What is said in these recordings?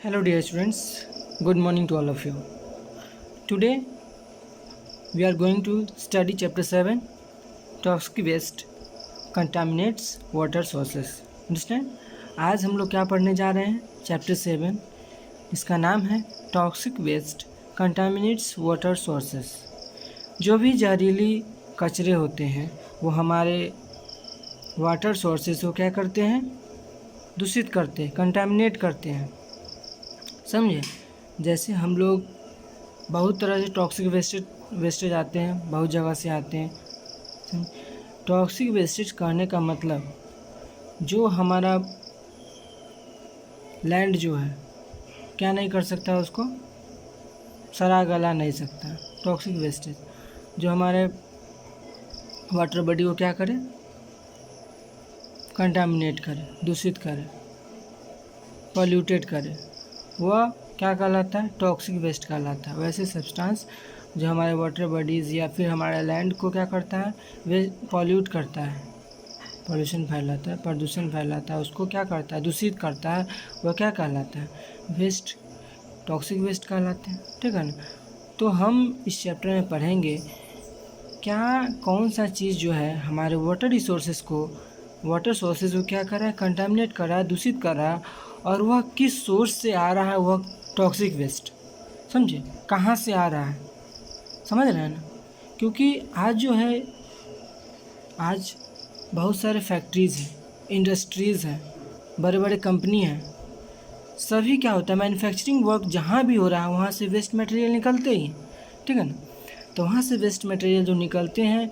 Hello dear students, good morning to all of you. Today we are going to study chapter 7, toxic waste contaminates water sources. Understand? आज हम लोग क्या पढ़ने जा रहे हैं? चैप्टर 7, इसका नाम है टॉक्सिक वेस्ट कंटामिनेट्स वाटर सोर्सेस। जो भी जहरीली कचरे होते हैं वो हमारे वाटर सोर्सेस को क्या करते हैं? दूषित करते हैं, कंटामिनेट करते हैं। समझे? जैसे हम लोग बहुत तरह से टॉक्सिक वेस्टेज आते हैं, बहुत जगह से आते हैं। टॉक्सिक वेस्टेज कहने का मतलब जो हमारा लैंड जो है क्या नहीं कर सकता, उसको सड़ा गला नहीं सकता। टॉक्सिक वेस्टेज जो हमारे वाटर बॉडी को क्या करे? कंटामिनेट करे, दूषित करे, पॉल्यूटेड करे, वह क्या कहलाता है? टॉक्सिक वेस्ट कहलाता है। वैसे सब्सटेंस जो हमारे वाटर बॉडीज़ या फिर हमारे लैंड को क्या करता है? वे पॉल्यूट करता है, पॉल्यूशन फैलाता है, प्रदूषण फैलाता है, उसको क्या करता है? दूषित करता है। वह क्या कहलाता है? वेस्ट, टॉक्सिक वेस्ट कहलाते हैं। ठीक है ना? तो हम इस चैप्टर में पढ़ेंगे क्या कौन सा चीज़ जो है हमारे वाटर रिसोर्सेज को, वाटर सोर्सेज को क्या कर रहा है? कंटामिनेट कर रहा है, दूषित कर रहा है। और वह किस सोर्स से आ रहा है? वह टॉक्सिक वेस्ट, समझे? कहाँ से आ रहा है? समझ रहे हैं ना? क्योंकि आज जो है, आज बहुत सारे फैक्ट्रीज़ हैं, इंडस्ट्रीज़ हैं, बड़े बड़े कंपनी हैं। सभी क्या होता है? मैन्युफैक्चरिंग वर्क जहाँ भी हो रहा है वहाँ से वेस्ट मटेरियल निकलते ही, ठीक है ना? तो वहाँ से वेस्ट मटेरियल जो निकलते हैं,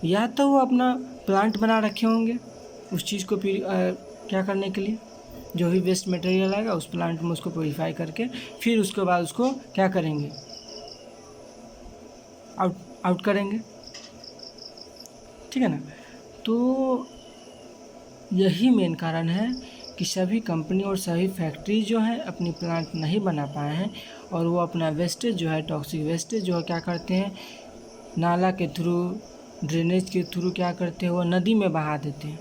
या तो वो अपना प्लांट बना रखे होंगे उस चीज़ को क्या करने के लिए, जो भी वेस्ट मटेरियल आएगा उस प्लांट में उसको प्योरीफाई करके फिर उसके बाद उसको क्या करेंगे? आउट करेंगे, ठीक है ना? तो यही मेन कारण है कि सभी कंपनी और सभी फैक्ट्री जो है अपनी प्लांट नहीं बना पाए हैं और वो अपना वेस्टेज जो है, टॉक्सिक वेस्टेज जो है क्या करते हैं? नाला के थ्रू, ड्रेनेज के थ्रू क्या करते हैं? वो नदी में बहा देते हैं,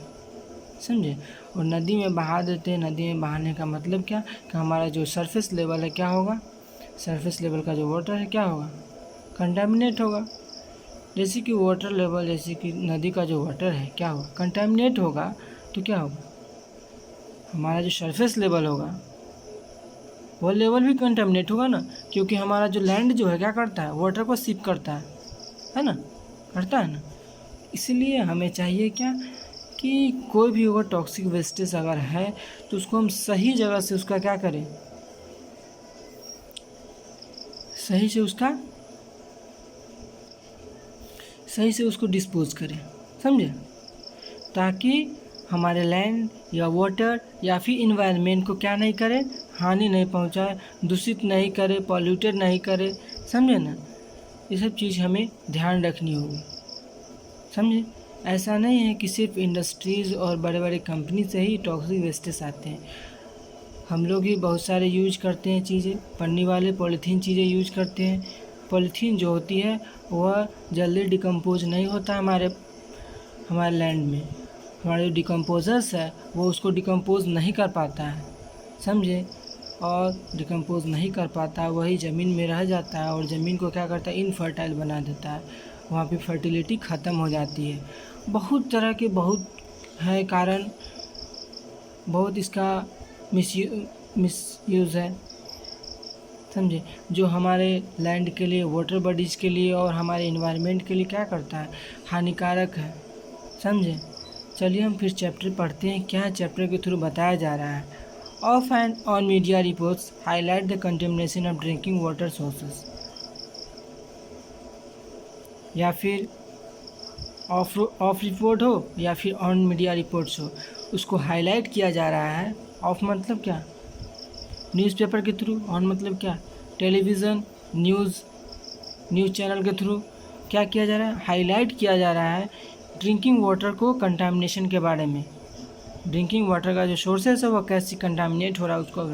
समझे? और नदी में बहा देते हैं। नदी में बहाने का मतलब क्या? कि हमारा जो सरफेस लेवल है क्या होगा? सरफेस लेवल का जो वाटर है क्या होगा? कंटामिनेट होगा। जैसे कि वाटर लेवल, जैसे कि नदी का जो वाटर है क्या होगा? कंटामिनेट होगा। तो क्या होगा? हमारा जो सरफेस लेवल होगा वो लेवल भी कंटामिनेट होगा ना, क्योंकि हमारा जो लैंड जो है क्या करता है? वाटर को सिप करता है ना? करता है ना? इसलिए हमें चाहिए क्या कि कोई भी होगा टॉक्सिक वेस्टेज अगर है तो उसको हम सही जगह से उसका क्या करें? सही से उसको डिस्पोज करें, समझे? ताकि हमारे लैंड या वाटर या फिर इन्वायरमेंट को क्या नहीं करे? हानि नहीं पहुंचाए, दूषित नहीं करे, पॉल्यूटेड नहीं करे, समझे ना? ये सब चीज़ हमें ध्यान रखनी होगी, समझे? ऐसा नहीं है कि सिर्फ इंडस्ट्रीज़ और बड़े बड़े कंपनी से ही टॉक्सिक वेस्टेज आते हैं। हम लोग भी बहुत सारे यूज करते हैं चीज़ें, पन्नी वाले पॉलीथीन चीज़ें यूज करते हैं। पॉलीथीन जो होती है वह जल्दी डिकम्पोज नहीं होता हमारे लैंड में। हमारे जो डिकम्पोजर्स है वो उसको डिकम्पोज नहीं कर पाता है, समझे? और डिकम्पोज नहीं कर पाता, वही ज़मीन में रह जाता है और ज़मीन को क्या करता है? इनफर्टाइल बना देता है। वहाँ पे फर्टिलिटी ख़त्म हो जाती है। बहुत तरह के बहुत है कारण, बहुत इसका मिसयूज़ है, समझे? जो हमारे लैंड के लिए, वाटर बॉडीज़ के लिए और हमारे इन्वायरमेंट के लिए क्या करता है? हानिकारक है, समझे? चलिए हम फिर चैप्टर पढ़ते हैं। क्या चैप्टर के थ्रू बताया जा रहा है? Of and on media reports highlight the contamination of drinking water sources, या फिर ऑफ रिपोर्ट हो या फिर ऑन मीडिया रिपोर्ट्स हो, उसको हाईलाइट किया जा रहा है। ऑफ मतलब क्या? न्यूज़पेपर के थ्रू। ऑन मतलब क्या? टेलीविज़न, न्यूज़ चैनल के थ्रू क्या किया जा रहा है? हाईलाइट किया जा रहा है ड्रिंकिंग वाटर को कंटामिनेशन के बारे में। ड्रिंकिंग वाटर का जो सोर्सेस है वो कैसे कंटामिनेट हो रहा है उसको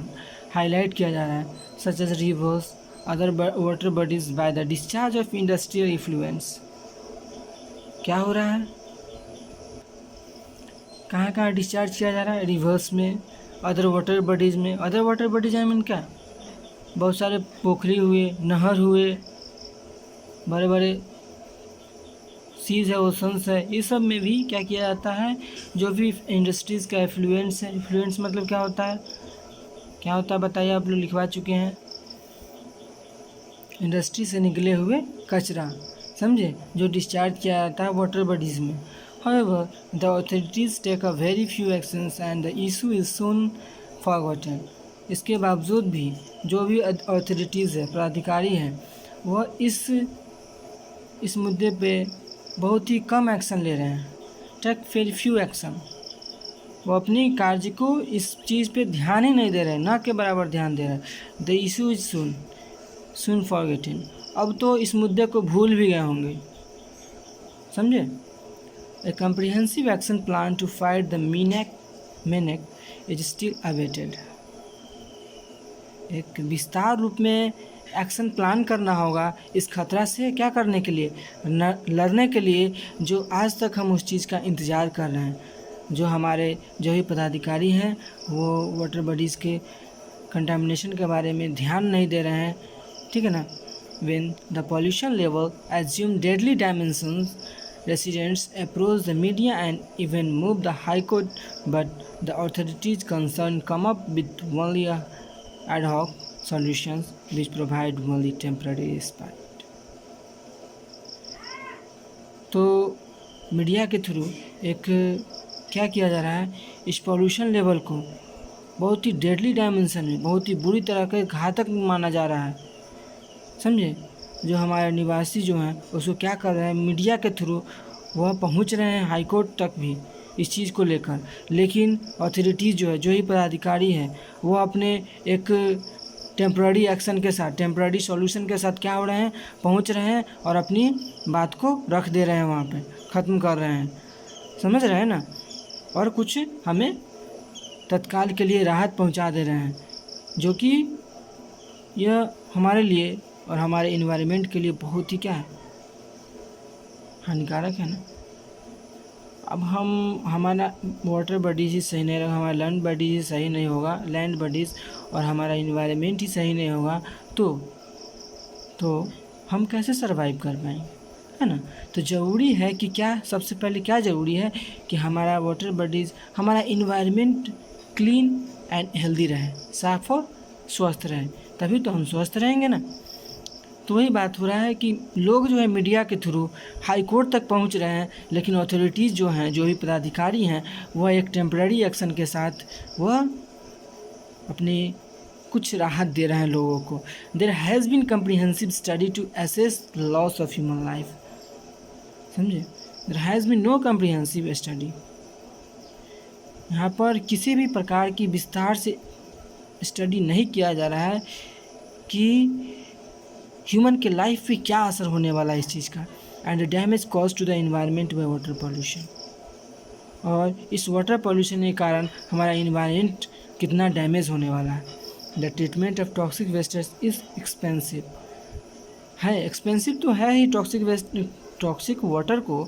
हाईलाइट किया जा रहा है। Such as rivers, other water bodies by the discharge of industrial effluents. क्या हो रहा है? कहाँ कहाँ डिस्चार्ज किया जा रहा है? रिवर्स में, अदर वाटर बॉडीज़ में। Other water bodies I mean क्या, बहुत सारे पोखरी हुए, नहर हुए, बड़े बड़े सीज है, ओशंस है, ये सब में भी क्या किया जाता है, जो भी इंडस्ट्रीज़ का एफ्लुएंट्स है। एफ्लुएंट्स मतलब क्या होता है, क्या होता है बताइए, आप लोग लिखवा चुके हैं। इंडस्ट्री से निकले हुए कचरा, समझे, जो डिस्चार्ज किया जाता है वाटर बॉडीज़ में। However, the authorities take a very few actions and the issue is soon forgotten. इसके बावजूद भी जो भी अथॉरिटीज़ है, प्राधिकारी हैं, वह इस मुद्दे पे बहुत ही कम एक्शन ले रहे हैं। टेक वेरी फ्यू एक्शन, वो अपनी कार्य को इस चीज़ पे ध्यान ही नहीं दे रहे, ना के बराबर ध्यान दे रहे हैं। The issue is soon forgetting, अब तो इस मुद्दे को भूल भी गए होंगे, समझे। A comprehensive action plan to fight the menace is still awaited. एक विस्तार रूप में एक्शन प्लान करना होगा इस खतरा से क्या करने के लिए, लड़ने के लिए, जो आज तक हम उस चीज़ का इंतज़ार कर रहे हैं। जो हमारे जो भी पदाधिकारी हैं वो वाटर बॉडीज़ के कंटामिनेशन के बारे में ध्यान नहीं दे रहे हैं, ठीक है ना। When the pollution level assume deadly dimensions, residents approach the media and even move the high court, but the authorities concerned come up with only ad hoc solutions which provide only temporary respite. तो media के through एक क्या किया जा रहा है, इस pollution level को बहुत ही डेडली डायमेंशन में, बहुत ही बुरी तरह के घातक माना जा रहा है, समझे। जो हमारे निवासी जो हैं उसको क्या कर रहे हैं, मीडिया के थ्रू वह पहुंच रहे हैं हाई कोर्ट तक भी इस चीज़ को लेकर। लेकिन अथॉरिटीज़ जो है, जो ही पदाधिकारी हैं, वो अपने एक टेम्प्ररी एक्शन के साथ, टेम्प्ररी सॉल्यूशन के साथ क्या हो रहे हैं, पहुंच रहे हैं और अपनी बात को रख दे रहे हैं, वहाँ पे ख़त्म कर रहे हैं, समझ रहे हैं ना। और कुछ हमें तत्काल के लिए राहत पहुंचा दे रहे हैं, जो कि यह हमारे लिए और हमारे इन्वायरमेंट के लिए बहुत ही क्या है, हानिकारक है ना। अब हमारा वाटर बॉडीज ही सही नहीं रहेगा, हमारा लैंड बॉडीज ही सही नहीं होगा, लैंड बॉडीज़ और हमारा इन्वायरमेंट ही सही नहीं होगा तो हम कैसे सरवाइव कर पाएंगे, है ना। तो ज़रूरी है कि क्या, सबसे पहले क्या ज़रूरी है कि हमारा वाटर बॉडीज़, हमारा इन्वायरमेंट क्लीन एंड हेल्दी रहे, साफ और स्वस्थ रहे, तभी तो हम स्वस्थ रहेंगे ना। तो वही बात हो रहा है कि लोग जो है मीडिया के थ्रू हाई कोर्ट तक पहुंच रहे हैं, लेकिन अथॉरिटीज़ जो हैं, जो भी पदाधिकारी हैं, वह एक टेम्पररी एक्शन के साथ वह अपनी कुछ राहत दे रहे हैं लोगों को। There has been comprehensive study to assess loss of human life, समझे। There has been no comprehensive study, यहाँ पर किसी भी प्रकार की विस्तार से स्टडी नहीं किया जा रहा है कि ह्यूमन के लाइफ पे क्या असर होने वाला है इस चीज़ का। And damage cause to the environment by water pollution, और इस वाटर पॉल्यूशन के कारण हमारा इन्वायरमेंट कितना डैमेज होने वाला है। The treatment of toxic wastage is expensive, है एक्सपेंसिव तो है ही। टॉक्सिक वाटर को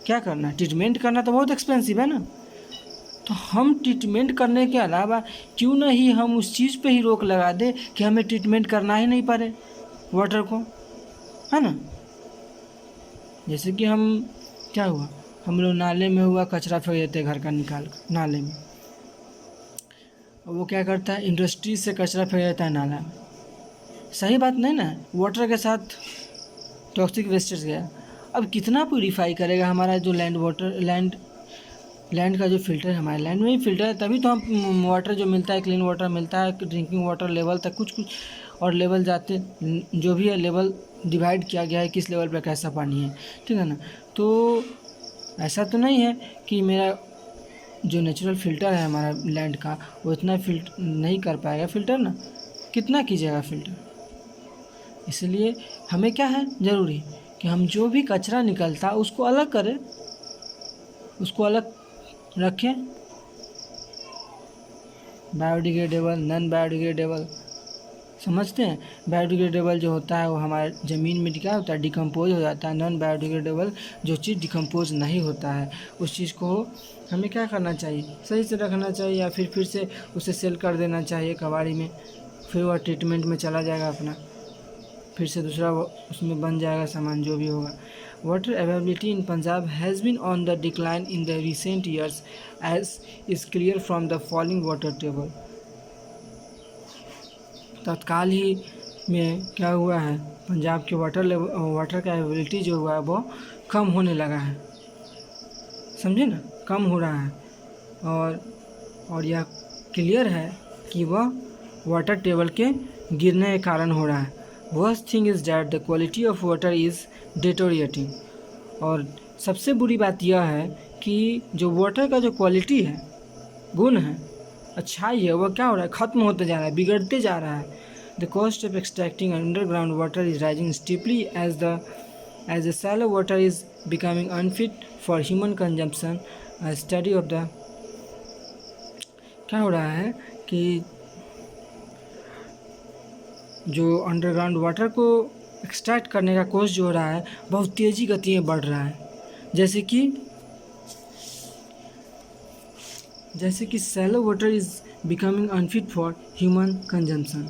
क्या करना, ट्रीटमेंट करना तो बहुत एक्सपेंसिव है ना। तो हम ट्रीटमेंट करने के अलावा क्यों नहीं हम उस चीज़ पे ही रोक लगा दे कि हमें ट्रीटमेंट करना ही नहीं पड़े वाटर को, है ना। जैसे कि हम क्या हुआ, हम लोग नाले में हुआ कचरा फेंक देते घर का निकाल कर नाले में, वो क्या करता है, इंडस्ट्री से कचरा फेंक देता है नाला में, सही बात नहीं ना। वाटर के साथ टॉक्सिक वेस्टेज गया, अब कितना प्यूरीफाई करेगा हमारा जो लैंड का जो फिल्टर है, हमारे लैंड में ही फिल्टर है, तभी तो हम वाटर जो मिलता है, क्लीन वाटर मिलता है, ड्रिंकिंग वाटर लेवल तक कुछ और लेवल जाते, जो भी है लेवल डिवाइड किया गया है किस लेवल पर कैसा पानी है, ठीक है ना। तो ऐसा तो नहीं है कि मेरा जो नेचुरल फ़िल्टर है हमारा लैंड का, वो इतना फिल्टर नहीं कर पाएगा, फ़िल्टर ना कितना कीजिएगा फ़िल्टर। इसलिए हमें क्या है ज़रूरी कि हम जो भी कचरा निकलता है उसको अलग करें, उसको अलग रखें, बायोडिग्रेडेबल, नॉन बायोडिग्रेडेबल, समझते हैं। बायोडिग्रेडेबल जो होता है वो हमारे ज़मीन में क्या होता है, डिकम्पोज हो जाता है। नॉन बायोडिग्रेडेबल जो चीज़ डिकम्पोज नहीं होता है उस चीज़ को हमें क्या करना चाहिए, सही से रखना चाहिए, या फिर से उसे सेल कर देना चाहिए कबाड़ी में, फिर वह ट्रीटमेंट में चला जाएगा अपना, फिर से दूसरा उसमें बन जाएगा सामान जो भी होगा। Water availability in Punjab has been on the decline in the recent years as is clear from the falling water table. तत्काल ही में क्या हुआ है, पंजाब के वाटर का अवेलेबिलिटी जो हुआ है वो कम होने लगा है, समझे ना, कम हो रहा है। और यह क्लियर है कि वह वाटर टेबल के गिरने के कारण हो रहा है। Worst thing is that the quality of water is deteriorating. और सबसे बुरी बात यह है कि जो वाटर का जो क्वालिटी है, गुण है, अच्छाई है, वह क्या हो रहा है, ख़त्म होते जा रहा है, बिगड़ते जा रहा है। The cost of extracting underground water is rising steeply as the shallow water is becoming unfit for human consumption. A study of the क्या हो रहा है कि जो अंडरग्राउंड वाटर को एक्सट्रैक्ट करने का कोस्ट जो हो रहा है बहुत तेज़ी गति में बढ़ रहा है, जैसे कि shallow water is becoming unfit for human consumption.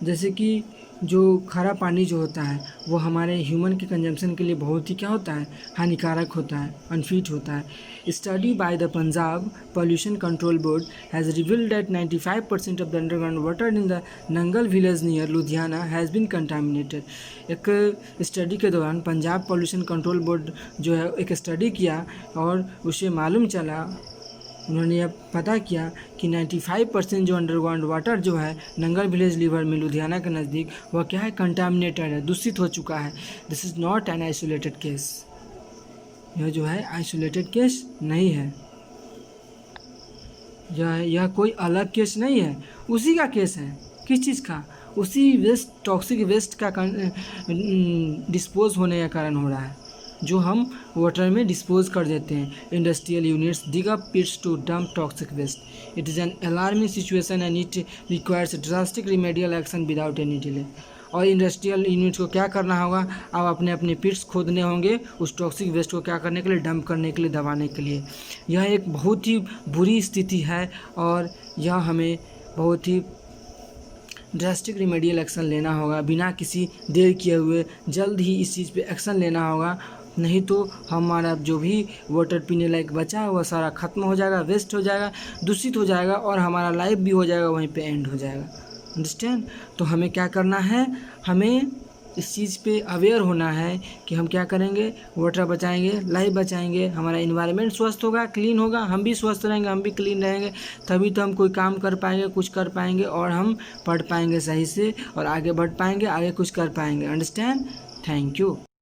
जैसे कि जो खारा पानी जो होता है वो हमारे ह्यूमन के कंजम्पशन के लिए बहुत ही क्या होता है, हानिकारक होता है, अनफिट होता है। Study by the Punjab pollution control board has revealed that 95% of the underground water in the Nangal village near Ludhiana has been contaminated. एक स्टडी के दौरान पंजाब पोल्यूशन कंट्रोल बोर्ड जो है एक स्टडी किया और उसे मालूम चला, उन्होंने यह पता किया कि 95% जो अंडरग्राउंड वाटर जो है नंगल विलेज रिवर में लुधियाना के नज़दीक वह क्या है, कंटामिनेटेड है, दूषित हो चुका है। This is not an isolated case. यह जो है आइसोलेटेड केस नहीं है, यह कोई अलग केस नहीं है, उसी का केस है। किस चीज़ का, उसी वेस्ट, टॉक्सिक वेस्ट का डिस्पोज होने के कारण हो रहा है, जो हम वाटर में डिस्पोज कर देते हैं। Industrial units dig up pits to dump toxic waste. It is an alarming situation and it requires drastic remedial action without any delay. और इंडस्ट्रियल यूनिट्स को क्या करना होगा, अब अपने अपने पिट्स खोदने होंगे उस टॉक्सिक वेस्ट को क्या करने के लिए, डंप करने के लिए, दबाने के लिए। यह एक बहुत ही बुरी स्थिति है और यह हमें बहुत ही ड्रास्टिक रिमेडियल एक्शन लेना होगा, बिना किसी देर किए हुए जल्द ही इस चीज़ पे एक्शन लेना होगा, नहीं तो हमारा जो भी वाटर पीने लायक बचा है वह सारा ख़त्म हो जाएगा, वेस्ट हो जाएगा, दूषित हो जाएगा और हमारा लाइफ भी हो जाएगा, वहीं पे एंड हो जाएगा। अंडरस्टैंड। तो हमें क्या करना है, हमें इस चीज़ पे अवेयर होना है कि हम क्या करेंगे, वाटर बचाएंगे, लाइफ बचाएंगे, हमारा इन्वायरमेंट स्वस्थ होगा, क्लीन होगा, हम भी स्वस्थ रहेंगे, हम भी क्लीन रहेंगे, तभी तो हम कोई काम कर पाएंगे, कुछ कर पाएंगे और हम पढ़ पाएंगे सही से और आगे बढ़ पाएंगे, आगे कुछ कर पाएंगे। अंडरस्टैंड। Thank you.